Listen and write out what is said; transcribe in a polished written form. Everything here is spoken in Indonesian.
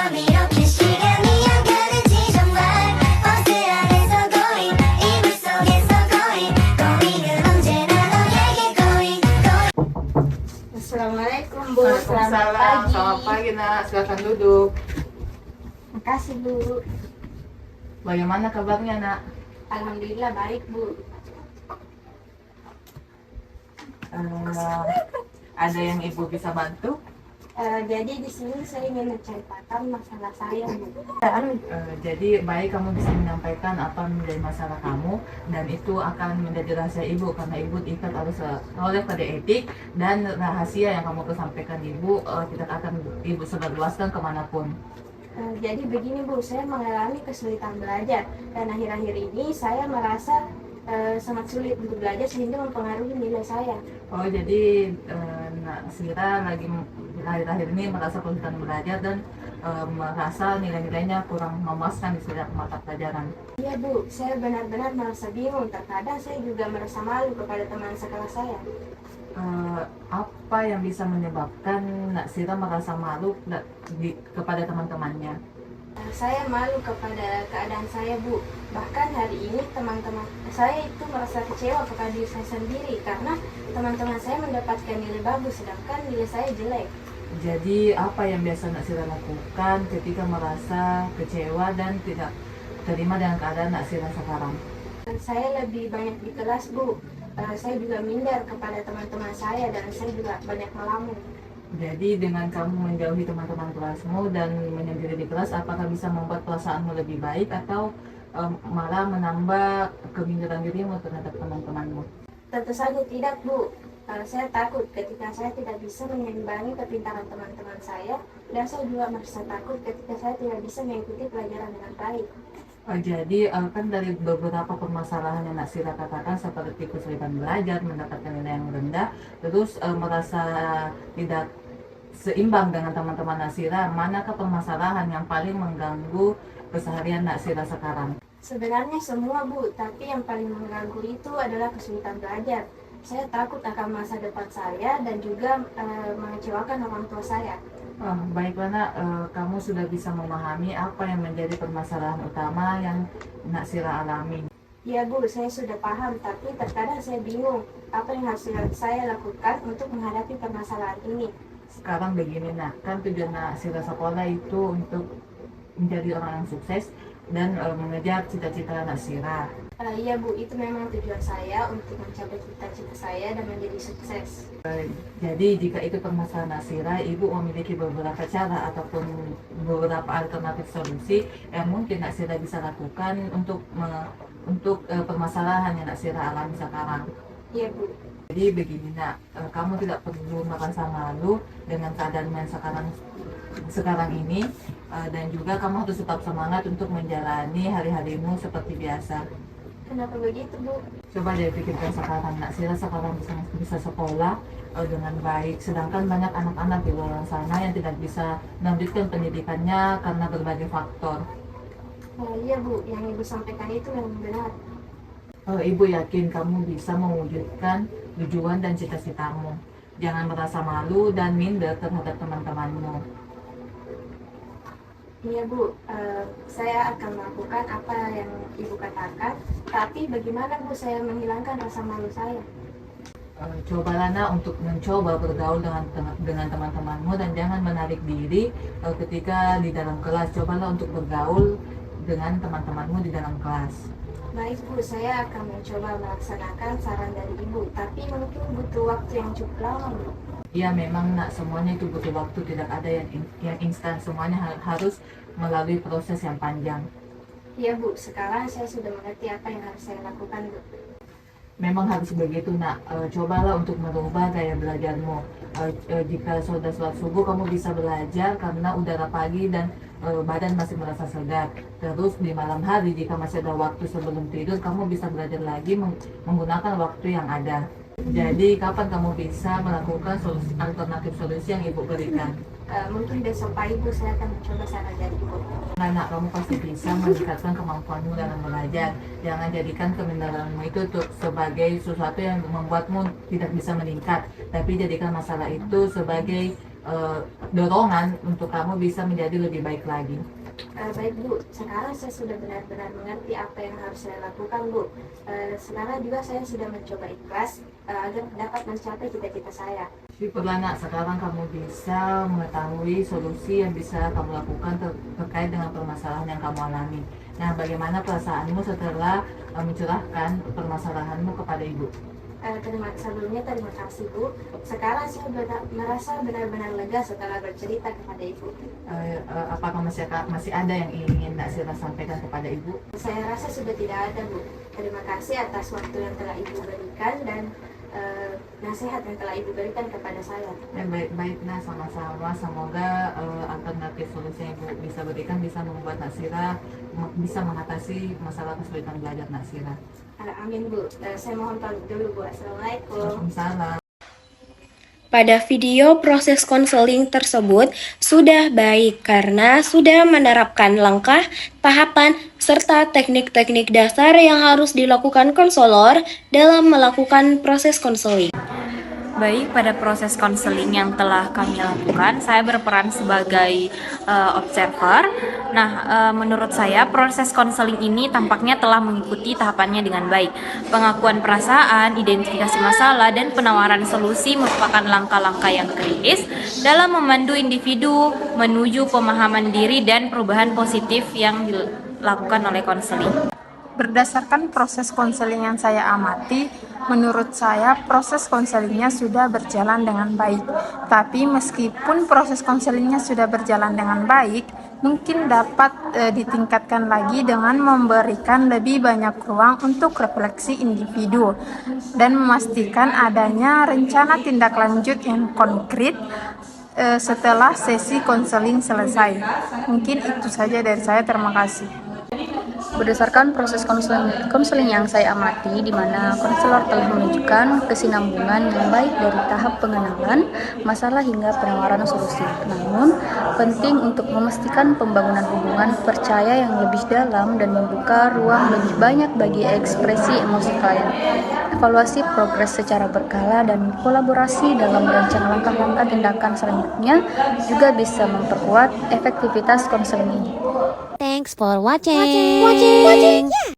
밤 이렇게 시간이 안 가는지 정말 버스 안에서 going 이불 속에서 going going은 언제나 너에게 going Assalamualaikum Bu, selamat Waalaikumsalam, pagi. selamat pagi nak, silakan duduk. Makasih Bu. Bagaimana kabarnya nak? Alhamdulillah baik Bu. Ada yang ibu bisa bantu? Jadi di sini saya ingin menceritakan masalah saya Bu. Jadi baik kamu bisa menyampaikan apa menjadi masalah kamu dan itu akan menjadi rahasia ibu karena ibu terikat oleh kode etik dan rahasia yang kamu sampaikan ibu tidak akan ibu sebarluaskan kemanapun. Jadi begini Bu, saya mengalami kesulitan belajar dan akhir-akhir ini saya merasa sangat sulit untuk belajar sehingga mempengaruhi nilai saya. Oh jadi Nak Sira lagi akhir-akhir ini merasa kesulitan belajar dan merasa nilai-nilainya kurang memuaskan di setiap mata pelajaran. Iya Bu, saya benar-benar merasa bingung. Terkadang saya juga merasa malu kepada teman sekelas saya. Apa yang bisa menyebabkan Nak Sira merasa malu kepada teman-temannya? Saya malu kepada keadaan saya Bu. Bahkan hari ini teman-teman saya itu merasa kecewa kepada diri saya sendiri karena teman-teman saya mendapatkan nilai bagus sedangkan nilai saya jelek. Jadi apa yang biasa Nak Sira lakukan ketika merasa kecewa dan tidak terima dengan keadaan Nak Sira sekarang? Saya lebih banyak di kelas Bu. Saya juga minder kepada teman-teman saya dan saya juga banyak melamun. Jadi dengan kamu menjauhi teman-teman kelasmu dan menyendiri di kelas, apakah bisa membuat perasaanmu lebih baik atau malah menambah keminderan dirimu terhadap teman-temanmu? Tentu saja tidak Bu. Saya takut ketika saya tidak bisa mengimbangi kepintaran teman-teman saya dan saya juga merasa takut ketika saya tidak bisa mengikuti pelajaran dengan baik. Jadi kan dari beberapa permasalahan yang Nak Sira katakan seperti kesulitan belajar, mendapatkan nilai yang rendah, terus merasa tidak seimbang dengan teman-teman Nak Sira, manakah permasalahan yang paling mengganggu keseharian Nak Sira sekarang? Sebenarnya semua Bu, tapi yang paling mengganggu itu adalah kesulitan belajar. Saya takut akan masa depan saya dan juga mengecewakan orang tua saya. Baiklah Nak, kamu sudah bisa memahami apa yang menjadi permasalahan utama yang Nak Sira alami. Ya Bu, saya sudah paham, tapi terkadang saya bingung apa yang harus saya lakukan untuk menghadapi permasalahan ini. Sekarang begini Nak, kan tujuan Nak Sira sekolah itu untuk menjadi orang yang sukses dan mengejar cita-cita Nak Sira. Iya Bu, itu memang tujuan saya untuk mencapai cita-cita saya dan menjadi sukses. Jadi jika itu permasalahan Nak Sira, Ibu memiliki beberapa cara ataupun beberapa alternatif solusi yang mungkin Nak Sira bisa lakukan untuk permasalahan yang Nak Sira alami sekarang. Iya Bu. Jadi begini Nak, kamu tidak perlu merasa malu dengan keadaan yang sekarang ini dan juga kamu harus tetap semangat untuk menjalani hari-harimu seperti biasa. Kenapa begitu Bu? Coba deh pikirkan sekarang, Nak Sira sekarang bisa sekolah dengan baik, sedangkan banyak anak-anak di luar sana yang tidak bisa melanjutkan pendidikannya karena berbagai faktor. Iya Bu, yang Ibu sampaikan itu memang benar. Ibu yakin kamu bisa mewujudkan tujuan dan cita-citamu. Jangan merasa malu dan minder terhadap teman-temanmu. Iya Bu, saya akan melakukan apa yang Ibu katakan. Tapi bagaimana Bu saya menghilangkan rasa malu saya? Cobalah Nak untuk mencoba bergaul dengan teman-temanmu dan jangan menarik diri ketika di dalam kelas. Cobalah untuk bergaul dengan teman-temanmu di dalam kelas. Baik Bu, saya akan mencoba melaksanakan saran dari Ibu. Tapi mungkin butuh waktu yang cukup lama Bu. Ya memang Nak, semuanya itu butuh waktu, tidak ada yang instan, semuanya harus melalui proses yang panjang. Iya Bu, sekarang saya sudah mengerti apa yang harus saya lakukan Bu. Memang harus begitu Nak, cobalah untuk merubah gaya belajarmu. Jika sudah sholat subuh kamu bisa belajar karena udara pagi dan badan masih merasa segar. Terus di malam hari jika masih ada waktu sebelum tidur kamu bisa belajar lagi menggunakan waktu yang ada. Jadi kapan kamu bisa melakukan alternatif solusi yang Ibu berikan? Mungkin besok pagi Bu saya akan mencoba saran dari Ibu. Anak kamu pasti bisa meningkatkan kemampuanmu dalam belajar. Jangan jadikan keminderanmu itu sebagai sesuatu yang membuatmu tidak bisa meningkat, tapi jadikan masalah itu sebagai dorongan untuk kamu bisa menjadi lebih baik lagi. Baik Bu, sekarang saya sudah benar-benar mengerti apa yang harus saya lakukan Bu. Sekarang juga saya sudah mencoba ikhlas agar dapat mencapai cita-cita saya. Syukurlah nak, sekarang kamu bisa mengetahui solusi yang bisa kamu lakukan terkait dengan permasalahan yang kamu alami. Nah, bagaimana perasaanmu setelah mencurahkan permasalahanmu kepada ibu? Sebelumnya terima kasih Bu. Sekarang saya merasa benar-benar lega setelah bercerita kepada Ibu. Apakah masih ada yang ingin Naksira sampaikan kepada ibu? Saya rasa sudah tidak ada Bu. Terima kasih atas waktu yang telah Ibu berikan dan nasihat yang telah Ibu berikan kepada saya. Baik, nah sama-sama. Semoga alternatif solusi yang ibu bisa berikan bisa membuat Naksira bisa mengatasi masalah kesulitan belajar Naksira. Amin Bu. Saya mohon pamit dulu Bu. Assalamualaikum. Waalaikumsalam. Pada video proses konseling tersebut sudah baik karena sudah menerapkan langkah, tahapan, serta teknik-teknik dasar yang harus dilakukan konselor dalam melakukan proses konseling. Baik, pada proses konseling yang telah kami lakukan, saya berperan sebagai observer. Nah, menurut saya proses konseling ini tampaknya telah mengikuti tahapannya dengan baik. Pengakuan perasaan, identifikasi masalah, dan penawaran solusi merupakan langkah-langkah yang kritis dalam memandu individu menuju pemahaman diri dan perubahan positif yang dilakukan oleh konseling. Berdasarkan proses konseling yang saya amati, menurut saya proses konselingnya sudah berjalan dengan baik. Tapi meskipun proses konselingnya sudah berjalan dengan baik, mungkin dapat ditingkatkan lagi dengan memberikan lebih banyak ruang untuk refleksi individu dan memastikan adanya rencana tindak lanjut yang konkret setelah sesi konseling selesai. Mungkin itu saja dari saya, terima kasih. Berdasarkan proses konseling yang saya amati, di mana konselor telah menunjukkan kesinambungan yang baik dari tahap pengenalan masalah hingga penawaran solusi. Namun, penting untuk memastikan pembangunan hubungan percaya yang lebih dalam dan membuka ruang lebih banyak bagi ekspresi emosi klien. Evaluasi progres secara berkala dan kolaborasi dalam merancang langkah-langkah tindakan selanjutnya juga bisa memperkuat efektivitas konseling ini. Thanks for watching.